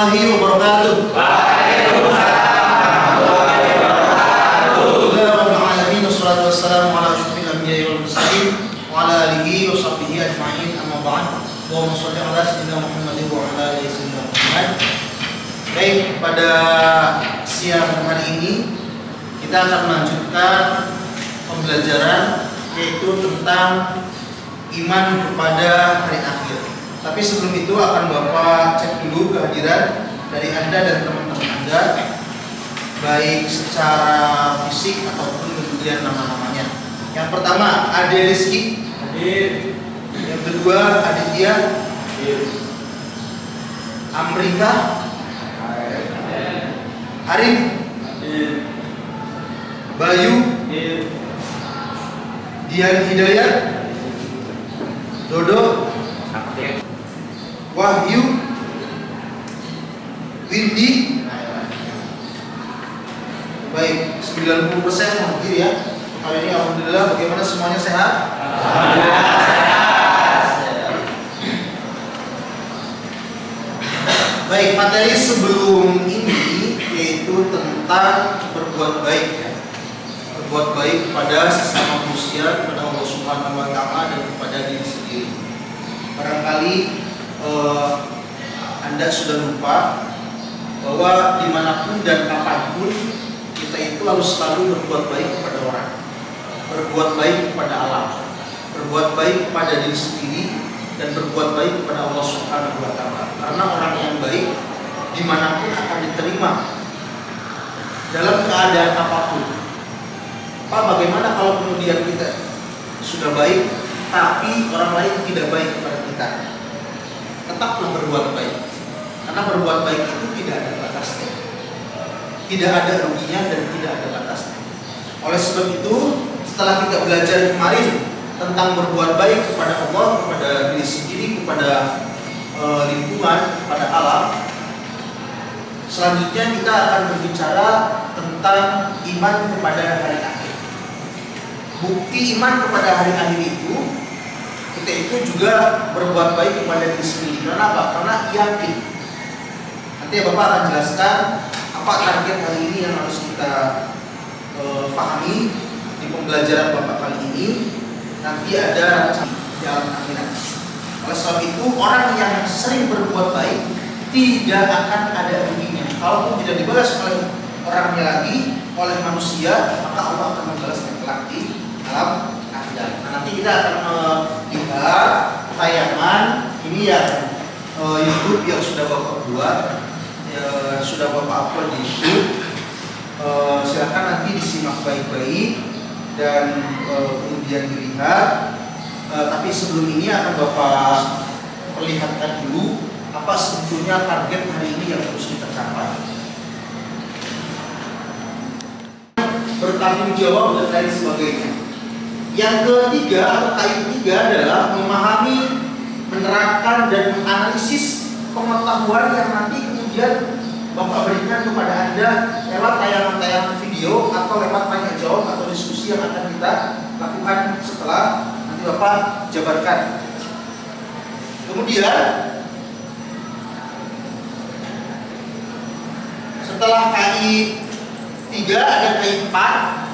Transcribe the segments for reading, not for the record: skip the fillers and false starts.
warahmatullahi wabarakatuh. Bismillahirrahmanirrahim. Wassalatu wassalamu ala asyrofil anbiya'i wal mursalin wa ala alihi wa sahbihi ajma'in. Amma ba'd. Allahumma shalli ala sayyidina Muhammadin wa ala ali sayyidina Muhammad. Baik, pada siang hari ini kita akan melanjutkan pembelajaran yaitu tentang iman kepada hari akhir. Tapi sebelum itu akan Bapak cek dulu kehadiran dari Anda dan teman-teman Anda, baik secara fisik ataupun kemudian nama-namanya. Yang pertama, Ade Rizky. Hadir. Yang kedua, Aditya. Hadir. Amrika. Arif. Hadir. Bayu. Hadir. Dian Hidayat. Dodo. Wahyu, Windy. Baik, 90% hadir ya. Kali ini alhamdulillah. Bagaimana semuanya sehat? Baik, materi sebelum ini yaitu tentang berbuat baik ya. Berbuat baik kepada sesama manusia, kepada Allah Subhanahu wa taala dan kepada diri sendiri. Barangkali Anda sudah lupa bahwa dimanapun dan kapanpun kita itu harus selalu berbuat baik kepada orang, berbuat baik kepada alam, berbuat baik kepada diri sendiri, dan berbuat baik kepada Allah Subhanahu wa taala. Karena orang yang baik dimanapun akan diterima dalam keadaan apapun. Pak, bagaimana kalau kemudian kita sudah baik tapi orang lain tidak baik kepada kita? Tetaplah berbuat baik, karena berbuat baik itu tidak ada batasnya, tidak ada ruginya dan tidak ada batasnya. Oleh sebab itu, setelah kita belajar kemarin tentang berbuat baik kepada Allah, kepada diri sendiri, kepada lingkungan, kepada alam, selanjutnya kita akan berbicara tentang iman kepada hari akhir. Bukti iman kepada hari akhir itu, kita itu juga berbuat baik kepada diri sendiri. Kenapa? Karena yakin. Nanti Bapak akan jelaskan apa target hari ini yang harus kita pahami di pembelajaran Bapak kali ini. Nanti ada jalan akhirat. Oleh sebab itu, orang yang sering berbuat baik tidak akan ada ruginya. Kalaupun tidak dibalas oleh orangnya lagi, oleh manusia, maka Allah akan membalasnya kelak di alam akhirat. Nah, nanti kita akan melihat tayangan ini yang YouTube yang sudah Bapak buat, sudah Bapak upload di YouTube. Silakan nanti disimak baik-baik dan kemudian dilihat. Tapi sebelum ini akan Bapak perlihatkan dulu apa sebetulnya target hari ini yang harus kita capai. Bertanggung jawab dan lain sebagainya. Yang ketiga atau ketiga adalah memahami, menerapkan dan menganalisis pengetahuan yang nanti kemudian Bapak berikan kepada Anda lewat tayangan-tayangan video atau lewat tanya jawab atau diskusi yang akan kita lakukan setelah nanti Bapak jabarkan. Kemudian setelah KI 3 ada KI 4.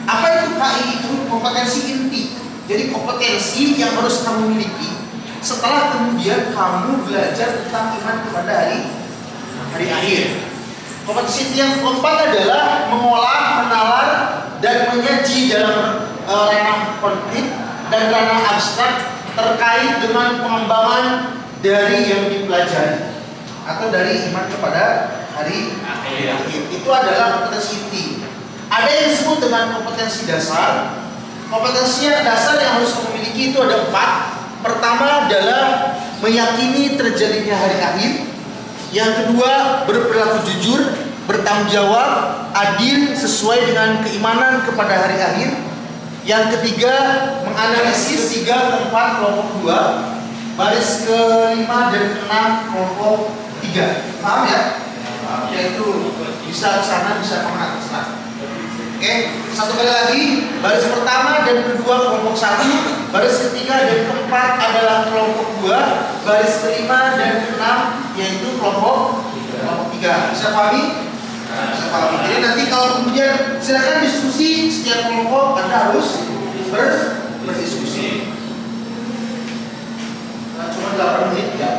Apa itu KI itu? Kompetensi inti. Jadi kompetensi yang harus kamu miliki setelah kemudian kamu belajar tentang iman kepada hari akhir. Kompetensi yang keempat adalah mengolah, menalar, dan menyaji dalam ranah konkret dan ranah abstrak terkait dengan pengembangan dari yang dipelajari atau dari iman kepada hari akhir. Itu adalah kompetensi inti. Ada yang disebut dengan kompetensi dasar. Kompetensi dasar yang harus kamu miliki itu ada 4. Pertama adalah meyakini terjadinya hari akhir. Yang kedua, berperilaku jujur, bertanggung jawab, adil sesuai dengan keimanan kepada hari akhir. Yang ketiga, menganalisis 3, 4, kelompok 2, baris ke-5 dan ke-6, kelompok 3. Paham ya? Yaitu bisa ke sana, bisa kemana ke sana. Oke, satu kali lagi, baris pertama dan kedua kelompok 1, baris ketiga dan keempat adalah kelompok 2, baris kelima dan keenam yaitu kelompok tiga. Bisa pahami? Bisa pahami. Jadi nanti kalau kemudian silakan diskusi setiap kelompok, Anda harus berdiskusi. Nah, cuma 8 menit ya.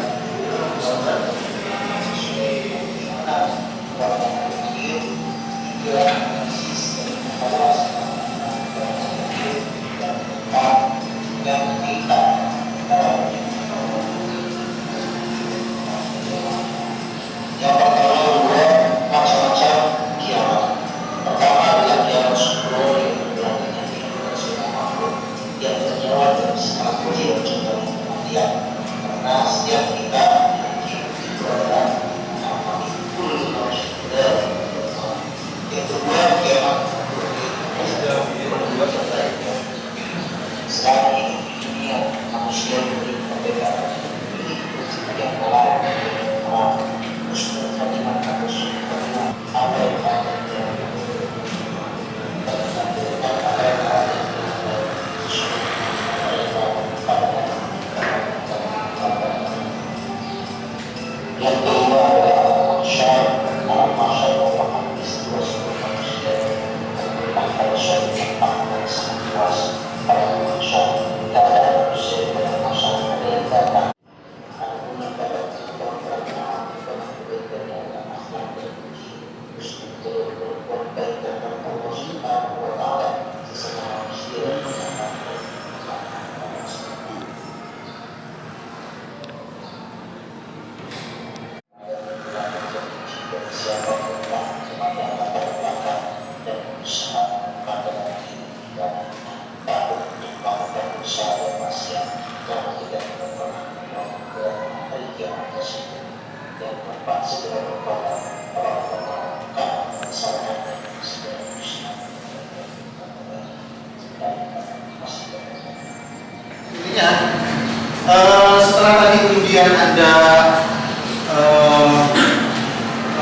Setelah tadi kemudian Anda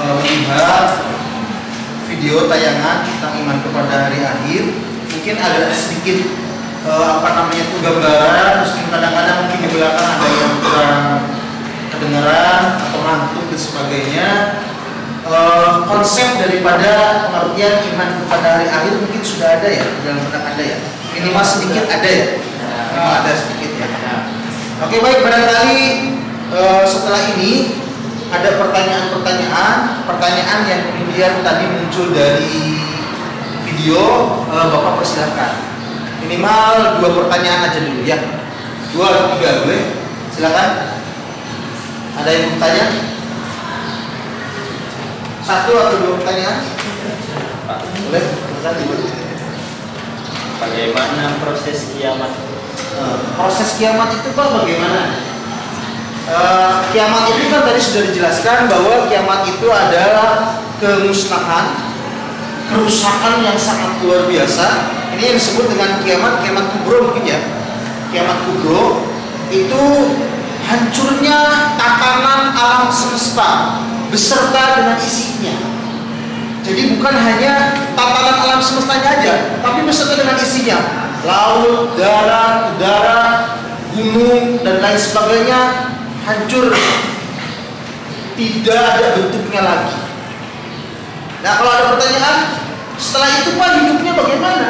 melihat video tayangan tentang iman kepada hari akhir, mungkin ada sedikit gambaran, mungkin kadang-kadang mungkin di belakang ada yang kurang kedengaran atau ngantuk dan sebagainya. Konsep daripada pengertian iman kepada hari akhir mungkin sudah ada ya dalam benak Anda ya, minimal sedikit ada ya, ada sedikit ya. Oke, baik, barangkali setelah ini ada pertanyaan yang kemudian tadi muncul dari video, Bapak persilahkan. Minimal 2 pertanyaan aja dulu ya, 2 atau 3 boleh, silakan. Ada yang bertanya? 1 atau 2 pertanyaan? Boleh, Bagaimana proses kiamat? Proses kiamat itu Pak bagaimana? Kiamat itu kan tadi sudah dijelaskan bahwa kiamat itu adalah kemusnahan, kerusakan yang sangat luar biasa. Ini yang disebut dengan kiamat kubro mungkin ya. Kiamat kubro itu hancurnya tatanan alam semesta beserta dengan isinya. Jadi bukan hanya tatanan alam semestanya aja, tapi beserta dengan isinya. Laut, darat, udara, gunung, dan lain sebagainya hancur, tidak ada bentuknya lagi. Nah, kalau ada pertanyaan, setelah itu Pak hidupnya bagaimana?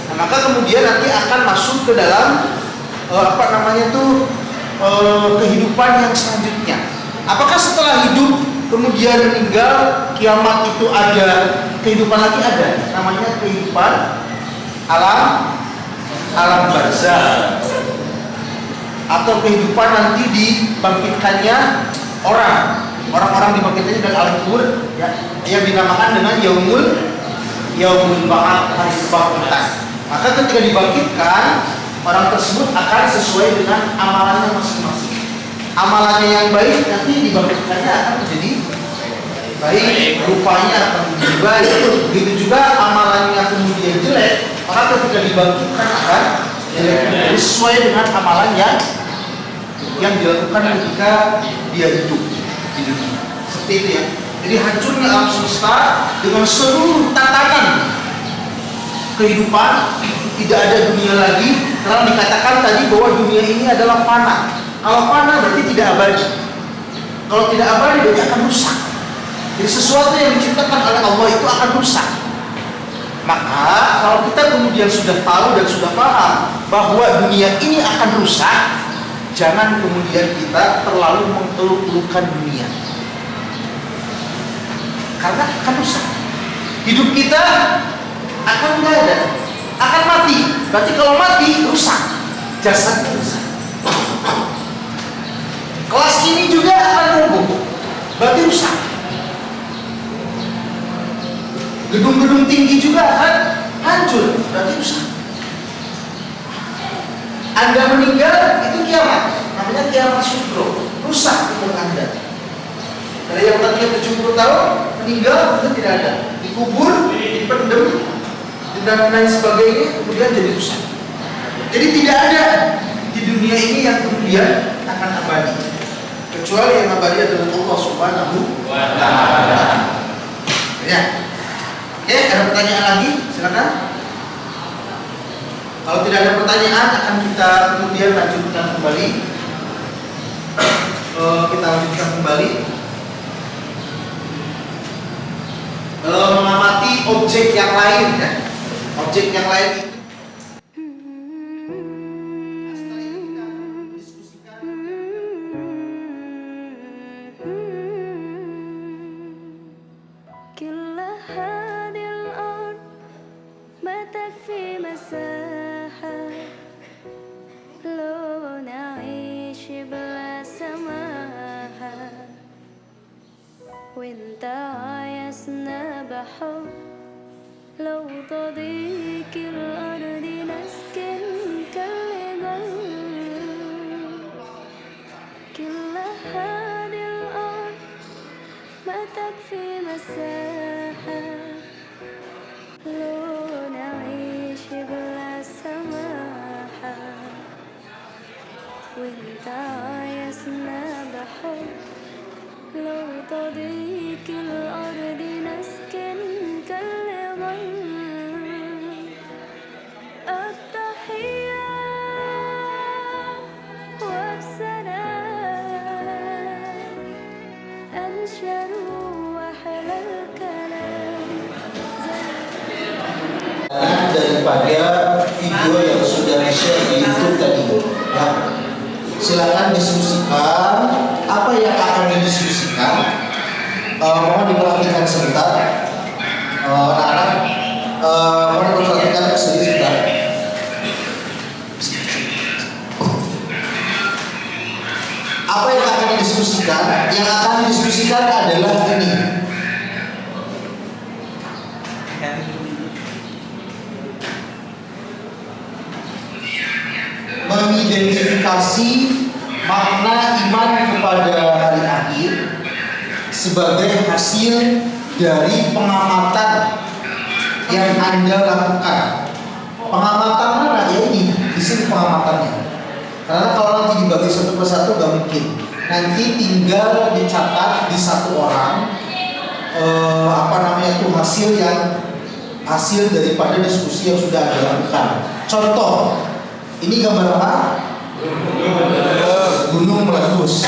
Nah, maka kemudian nanti akan masuk ke dalam kehidupan yang selanjutnya. Apakah setelah hidup kemudian meninggal, kiamat itu ada kehidupan lagi? Ada, namanya kehidupan alam barzah, atau kehidupan nanti dibangkitkannya orang-orang dibangkitkannya dari alam kubur ya, yang dinamakan dengan yaumul ba'ats, hari kebangkitan. Maka ketika dibangkitkan, orang tersebut akan sesuai dengan amalannya masing-masing. Amalannya yang baik nanti dibangkitkannya akan menjadi baik, rupanya akan menjadi baik. Begitu juga amalannya kemudian jelek, maka ketika dibangkitkan akan sesuai dengan amalan yang dilakukan ketika dia hidup di dunia. Seperti itu ya. Jadi hancurnya alam semesta dengan seluruh tatanan kehidupan, tidak ada dunia lagi. Karena dikatakan tadi bahwa dunia ini adalah fana. Kalau fana berarti tidak abadi. Kalau tidak abadi berarti akan rusak. Jadi sesuatu yang diciptakan oleh Allah itu akan rusak. Maka kalau kita kemudian sudah tahu dan sudah paham bahwa dunia ini akan rusak, jangan kemudian kita terlalu mengeluh-elukan dunia, karena akan rusak. Hidup kita akan nggak ada, akan mati. Berarti kalau mati rusak, jasadnya rusak. Kelas ini juga akan roboh, berarti rusak. Gedung-gedung tinggi juga akan hancur, berarti rusak. Anda meninggal, itu kiamat, namanya kiamat sugro, rusak umur Anda. Dari yang tadinya 70 tahun meninggal, itu tidak ada, dikubur, dipendem, dan lain sebagainya, kemudian jadi rusak. Jadi tidak ada di dunia ini yang kemudian akan abadi, kecuali yang abadi adalah Allah Subhanahu wa Ta'ala. Ya. Oke, ada pertanyaan lagi? Silakan. Kalau tidak ada pertanyaan, akan kita kemudian lanjutkan kembali. Kita lanjutkan kembali. Mengamati objek yang lain, ya. Objek yang lain itu. وانت عايزنا بحب لو تضيق الأرض نسكن كالجل كل هذه الأرض ما تكفي مساحة لو نعيش بلا سماحة وانت عايزنا بحب لو تضيق الأرض نسكن كالغن التحية وبسلام أنشر وأحلى الكلام Daripada video yang sudah di-share di YouTube tadi, ya. Silakan diskusikan apa yang akan didiskusikan. Mohon diperhatikan sebentar, anak-anak. Mohon diperhatikan sebentar. Apa yang akan didiskusikan? Yang akan didiskusikan adalah ini. Mengidentifikasi makna iman kepada hari akhir sebagai hasil dari pengamatan yang Anda lakukan. Pengamatan mana? Ya ini, di sini pengamatannya. Karena kalau nanti dibagi satu persatu gak mungkin. Nanti tinggal dicatat di satu orang itu hasil daripada diskusi yang sudah Anda lakukan. Contoh, ini gambar apa? Gunung meletus.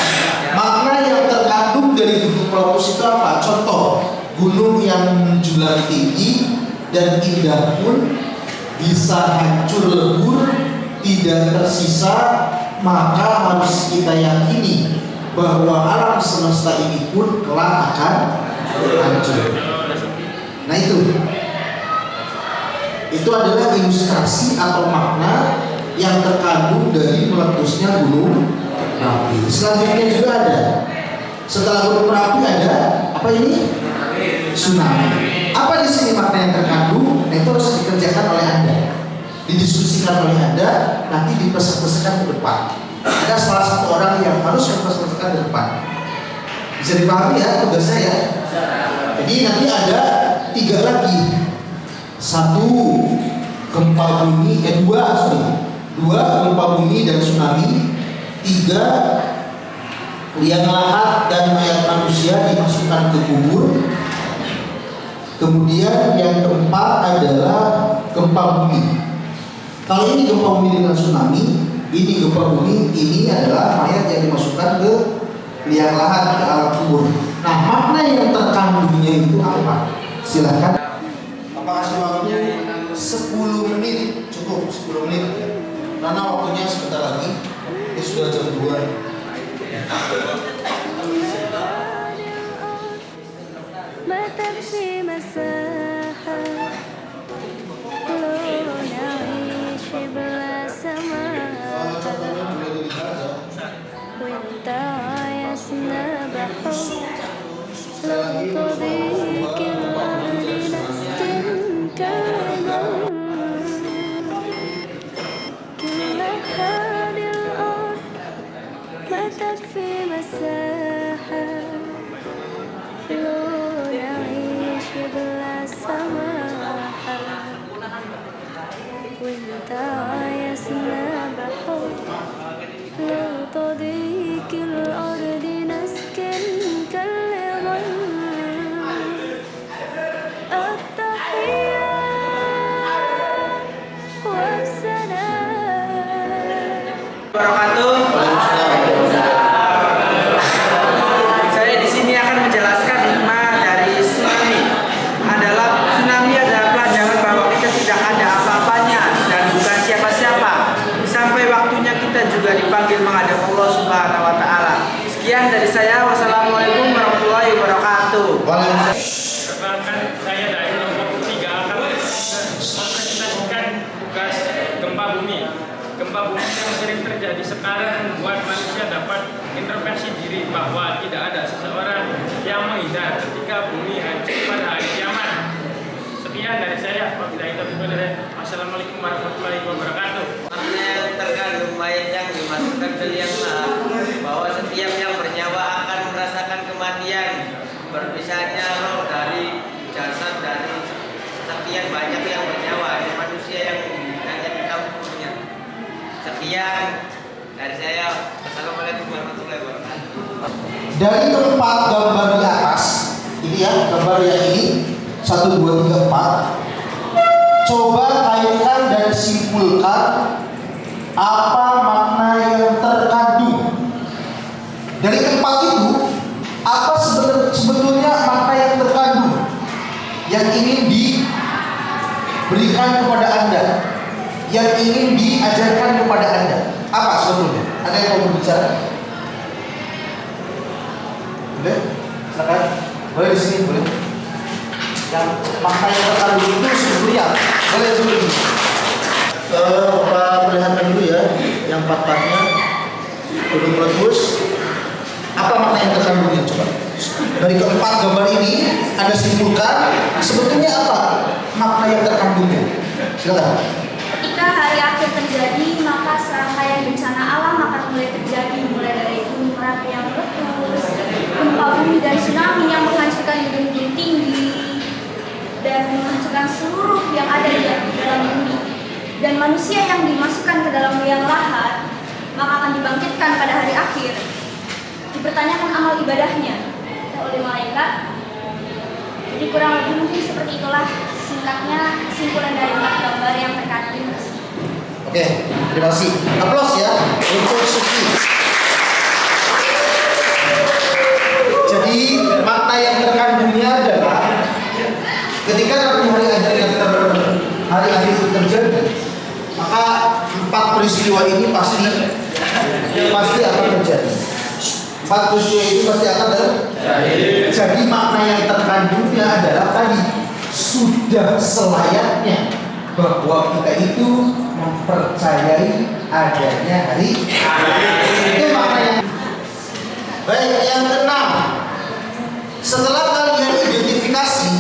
Makna yang terkandung dari gunung meletus itu apa? Contoh, gunung yang menjulang tinggi dan indah pun bisa hancur lebur, tidak tersisa. Maka harus kita yakini bahwa alam semesta ini pun kelak akan hancur. Nah itu adalah ilustrasi atau makna yang terkandung dari meletusnya gunung Merapi. Selanjutnya juga ada, setelah gunung Merapi ada apa ini? Tsunami. Apa di sini makna yang terkandung? Nah, itu harus dikerjakan oleh Anda, didiskusikan oleh Anda, nanti dipesan-pesankan ke depan. Ada salah satu orang yang harus dipesan-pesankan ke depan. Bisa dipahami ya tugasnya ya. Jadi nanti ada 3 lagi. 1 gempa bumi, 2 gempa bumi dan tsunami. 3 liang lahat dan mayat manusia dimasukkan ke kubur. Kemudian yang keempat adalah gempa bumi. Kalau ini gempa bumi dengan tsunami, ini gempa bumi, ini adalah mayat yang dimasukkan ke liang lahat ke alam kubur. Nah, makna yang terkandungnya itu apa? Silahkan. Apa kasih waktu 10 menit? Cukup 10 menit. Karena waktunya sebentar lagi. Ini sudah jam 2. ما تكفي مساحة لو نعيش بلا سماحة وانت عايزنا بحب لو تضيق الأرض نسكن كالجبل كل هذه الأرض ما تكفي مساحة لو نعيش بلا سماحة وانت عايزنا بحب لو تضيق الأرض نسكن كالغل التحية والسلام Saya di sini akan menjelaskan hikmah dari tsunami. Tsunami adalah pelajaran bahwa kita tidak ada apa-apanya dan bukan siapa-siapa. Sampai waktunya kita juga dipanggil menghadap Allah Subhanahu wa taala. Sekian dari saya. Wassalamualaikum warahmatullahi wabarakatuh. Perkenalkan, saya dari kelompok 3 akan mempresentasikan tugas gempa bumi. Gempa bumi yang sering terjadi sekarang membuat manusia dapat intervensi diri bahwa tidak ada seseorang yang menghindar ketika bumi hancur pada hari kiamat. Sekian dari saya. Wassalamualaikum warahmatullahi wabarakatuh. Makna yang terkandung mayat yang dimasukkan ke liang lahat bahwa setiap yang bernyawa akan merasakan kematian, berpisahnya roh dari jasad dari sekian banyak yang bernyawa, ada manusia yang hanya di kampungnya. Sekian dari saya. Wassalamualaikum warahmatullahi wabarakatuh. Dari keempat gambar di atas, ini ya gambar yang ini 1, 2, 3, 4. Coba kaitkan dan simpulkan apa makna yang terkandung dari keempat itu. Apa sebetulnya makna yang terkandung yang ingin diberikan kepada Anda, yang ingin diajarkan kepada Anda? Apa sebetulnya? Ada yang mau bicara? Boleh? Silakan. Boleh di sini, boleh. Yang makna yang terkandung itu sebetulnya boleh sebelum Pak perlihatkan dulu ya yang part-partnya duduk bagus. Apa makna yang terkandungnya coba? Dari keempat gambar ini Anda simpulkan sebetulnya apa makna yang terkandungnya? Silakan. Ketika hari akhir terjadi, maka serangkaian bencana alam akan mulai terjadi, mulai dari gunung berapi yang meletus, gempa bumi dan tsunami yang menghancurkan gedung-gedung tinggi dan menghancurkan seluruh yang ada di dalam bumi. Dan manusia yang dimasukkan ke dalam liang lahat maka akan dibangkitkan pada hari akhir, dipertanyakan amal ibadahnya oleh malaikat. Jadi kurang lebih mungkin seperti itulah singkatnya kesimpulan dari 4 gambar yang terkandung. Oke, terima kasih. Aplaus ya untuk Suki. Jadi makna yang terkandungnya adalah ketika nanti hari akhir itu terjadi, maka 4 peristiwa ini pasti akan terjadi. 4 peristiwa ini pasti akan terjadi. Jadi makna yang terkandungnya adalah tadi sudah selayaknya bahwa kita itu mempercayai adanya hari itu maknanya. Baik, yang keenam, setelah kalian identifikasi,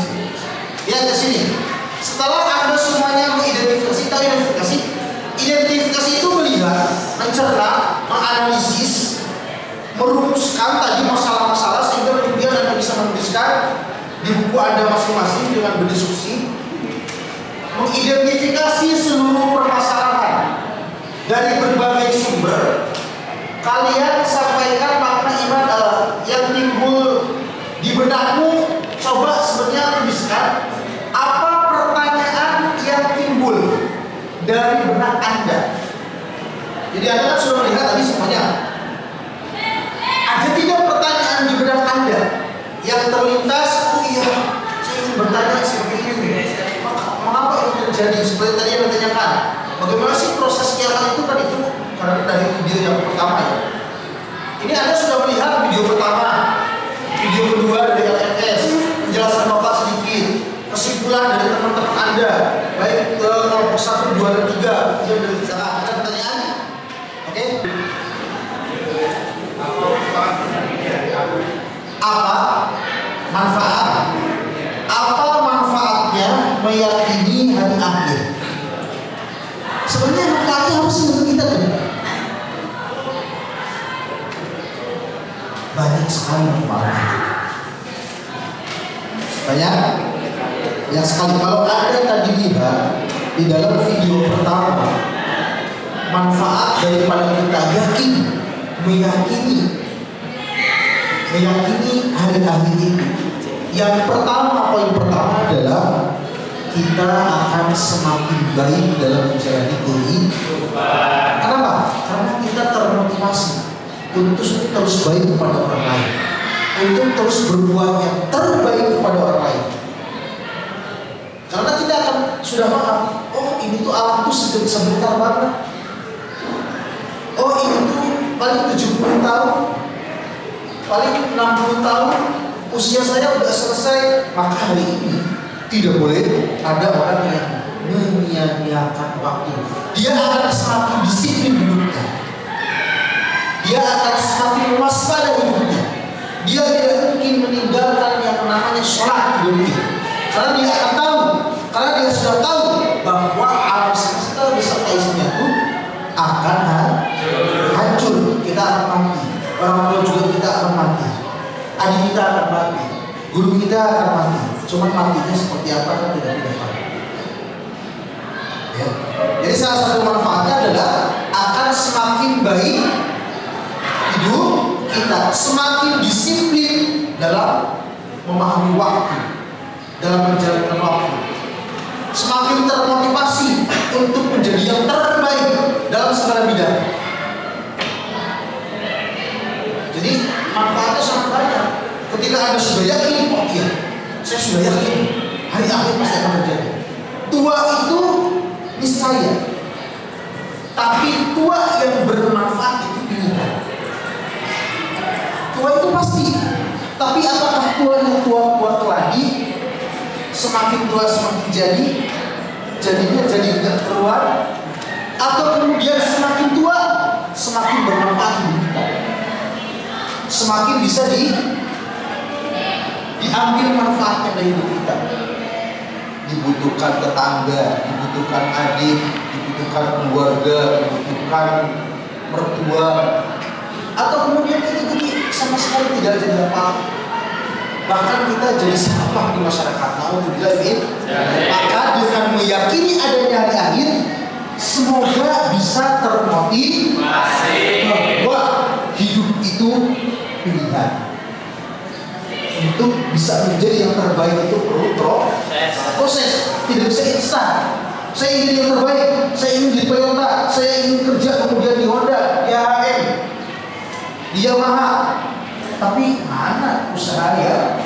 lihat ke sini. Setelah Anda semuanya mengidentifikasi, tahu identifikasi itu melihat, mencerna, menganalisis, merumuskan tadi masalah-masalah sehingga kemudian Anda bisa menuliskan di buku Anda masing-masing dengan berdiskusi, mengidentifikasi seluruh permasalahan dari berbagai sumber. Kalian sampaikan makna iman yang timbul di benakmu. Coba sebenarnya tuliskan apa pertanyaan yang timbul dari benak Anda. Jadi Anda kan sudah melihat tadi semuanya. Ada 3 pertanyaan benak Anda yang terlintas, oh iya, saya ingin bertanya seperti ini. Mengapa itu terjadi? Seperti tadi yang ditanyakan, bagaimana sih proses kiamat itu? Kan itu karena dari video yang pertama ya. Ini Anda sudah melihat video pertama, video kedua dari LMS, penjelasan Bapak sedikit, kesimpulan dari teman-teman Anda, baik kelompok 1, 2, dan 3. Kemudian dari ada pertanyaan? Oke? Apa manfaatnya meyakini hari akhir? Sebenarnya manfaatnya apa sih untuk kita tuh? Banyak sekali manfaatnya. Banyak sekali. Kalau Anda tadi lihat di dalam video pertama, manfaat daripada kita meyakini hari akhir ini. Yang pertama, poin pertama adalah kita akan semakin baik dalam menjalani kehidupan. Kenapa? Karena kita termotivasi untuk terus baik kepada orang lain, untuk terus berbuat yang terbaik kepada orang lain. Karena kita akan sudah paham, oh ini tuh alam tuh sebentar banget. Oh ini tuh paling 70 tahun, paling 60 tahun, usia saya udah selesai. Maka hari ini tidak boleh ada orang yang menyia-nyiakan waktu. Dia akan semakin disiplin hidupnya. Dia akan semakin waspada hidupnya. Dia tidak mungkin meninggalkan yang namanya sholat hidupnya. Karena dia akan tahu, karena dia sudah tahu bahwa alam semesta beserta isinya itu akan hancur. Kita akan mati. Orang tua juga kita akan mati. Adik kita akan mati. Guru kita akan mati. Cuman matinya seperti apa kan tidak tahu. Ya. Jadi salah satu manfaatnya adalah akan semakin baik hidup kita, semakin disiplin dalam memahami waktu, dalam menjalankan waktu, semakin termotivasi untuk menjadi yang terbaik dalam segala bidang. Jadi manfaatnya sangat banyak. Ketika Anda sudah yakin, oh iya, saya sudah yakin hari akhir pasti akan terjadi. Tua itu niscaya, tapi tua yang bermanfaat itu pilihan. Tua itu pasti, tapi apakah tua yang tua lagi, semakin tua semakin jadinya jadi tidak keluar, atau kemudian semakin tua semakin bermanfaat hidup kita, semakin bisa diambil manfaatnya dari hidup kita. Dibutuhkan tetangga, dibutuhkan adik, dibutuhkan keluarga, dibutuhkan mertua, atau kemudian kita jadi sama sekali tidak jadi apa-apa, bahkan kita jadi sampah di masyarakat. Maka dengan meyakini adanya hari akhir, semoga bisa termotivasi bahwa hidup itu pilihan. Untuk bisa menjadi yang terbaik itu perlu proses, tidak bisa instan. Saya ingin yang terbaik, saya ingin di Toyota, saya ingin kerja kemudian di Honda, di HM, di Yamaha. Tapi mana usaha yang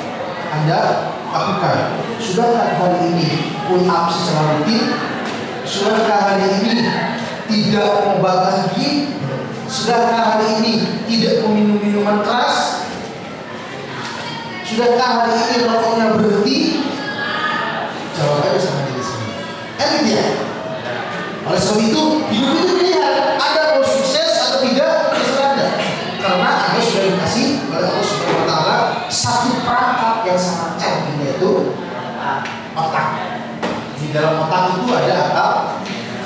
Anda lakukan? Sudahkah hari ini pull up secara rutin? Sudahkah hari ini tidak obat lagi? Sudahkah hari ini tidak meminum minuman keras? Sudahkah hari ini rokoknya berhenti? Jawabannya sama di sini. Dia. Oleh sebab itu, hidup itu pilihan. Anda mau sukses atau tidak, terserah Anda. Karena Anda sudah dikasih oleh Allah Subhanahu wa Ta'ala satu perangkat yang sangat canggih, yaitu otak. Di dalam otak itu ada akal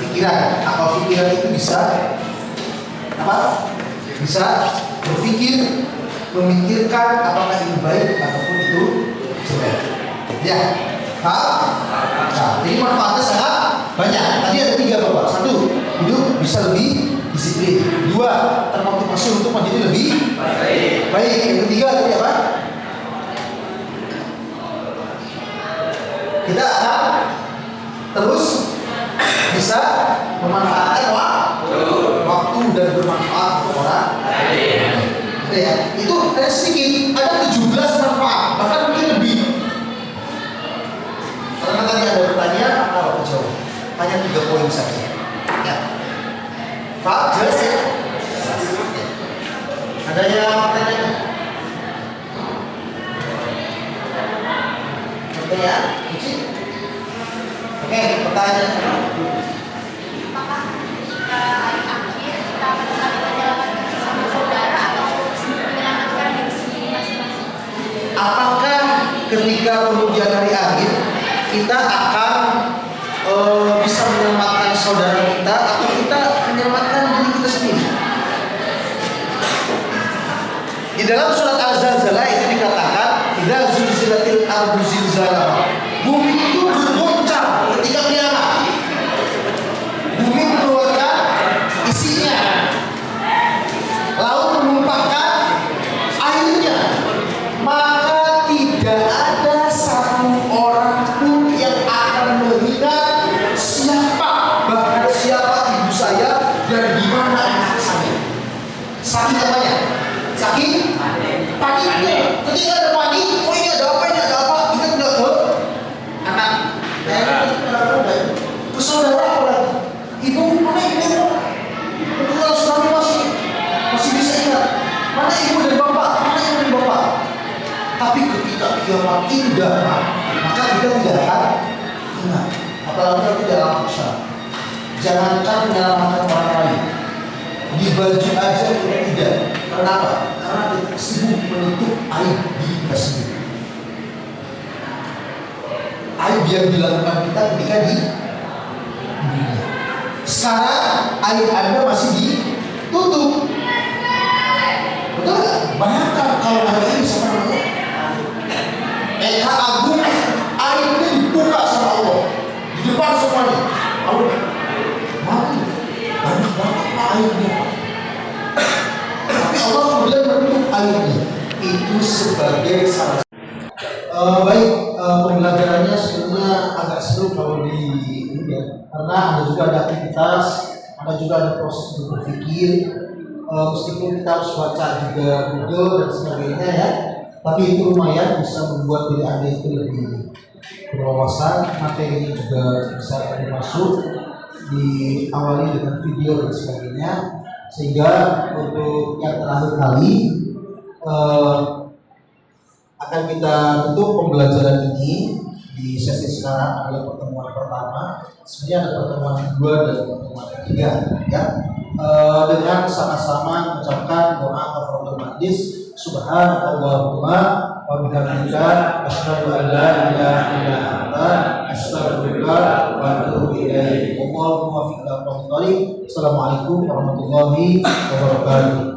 pikiran. Akal pikiran itu bisa bisa berpikir, memikirkan apakah ini baik ataupun itu jelek. Ya, nah, jadi manfaatnya sangat banyak. Tadi ada 3 Bapak. 1, hidup bisa lebih disiplin. 2, termotivasi untuk menjadi lebih baik. Yang ketiga tadi apa? Kita akan terus bisa memanfaatkan waktu dan bermanfaat untuk orang lain. Ya, itu ada sedikit, ada 7 pertanyaan? Oke, pertanyaan. Apakah ketika hari akhir kita akan saling menyelamatkan sesama saudara atau menyelamatkan diri sendiri masing-masing? Apakah ketika kemudian hari akhir kita akan bisa menyelamatkan saudara kita atau kita menyelamatkan diri kita sendiri? Di dalam surat Al-Zalzalah itu dikatakan, "Idza zulzilatil ardu zilzalaha." Bumi itu berguncang ketika kiamat. Bumi mengeluarkan isinya, laut menumpahkan airnya, maka tidak ada satu orang pun yang akan melihat siapa, bahkan siapa ibu saya dan di mana anak saya. Saking apanya? Saking paniknya. Ketika ada panik, oh ini ada apa, kita tidak tahu. Anak, ke saudara apa lagi? Ibu, mana ibu? Kalau tsunami masih bisa ingat. Mana ibu dan bapak? Tapi ketika kiamat indah, maka kita tidak akan ingat. Apalagi kita dalam maksa. Jangankan menyelamatkan orang lain, di baju aja kita tidak. Kenapa? Karena kita sibuk menutup aib diri kita sendiri. Aib yang dilakukan kita ketika di dunia. Sekarang aib Anda masih ditutup. Betul nggak? Bayangkan kalau hari ini sama Allah, Eka Agung, aibnya dibuka sama Allah di depan semuanya. Allah, mati, banyak banget aibnya. Tapi Allah kemudian menutup aibnya. Itu sebagai salah. Baik, pembelajarannya sebenarnya agak seru kalau di ini ya, karena ada juga ada aktivitas, ada juga ada proses berpikir. Meskipun kita harus baca juga Google dan sebagainya ya, tapi itu lumayan bisa membuat diri Anda itu lebih berwawasan. Materinya juga bisa masuk, diawali dengan video dan sebagainya, sehingga untuk yang terakhir kali akan kita tutup pembelajaran ini di sesi sekarang adalah pertemuan pertama. Sebenarnya ada pertemuan kedua dan pertemuan ketiga ya. Dengan sama-sama mengucapkan doa kafaratul majlis, subhanallahumma wa bihamdika asyhadu an la ilaha illa anta astaghfiruka wa atubu ilaik. Assalamualaikum warahmatullahi wabarakatuh.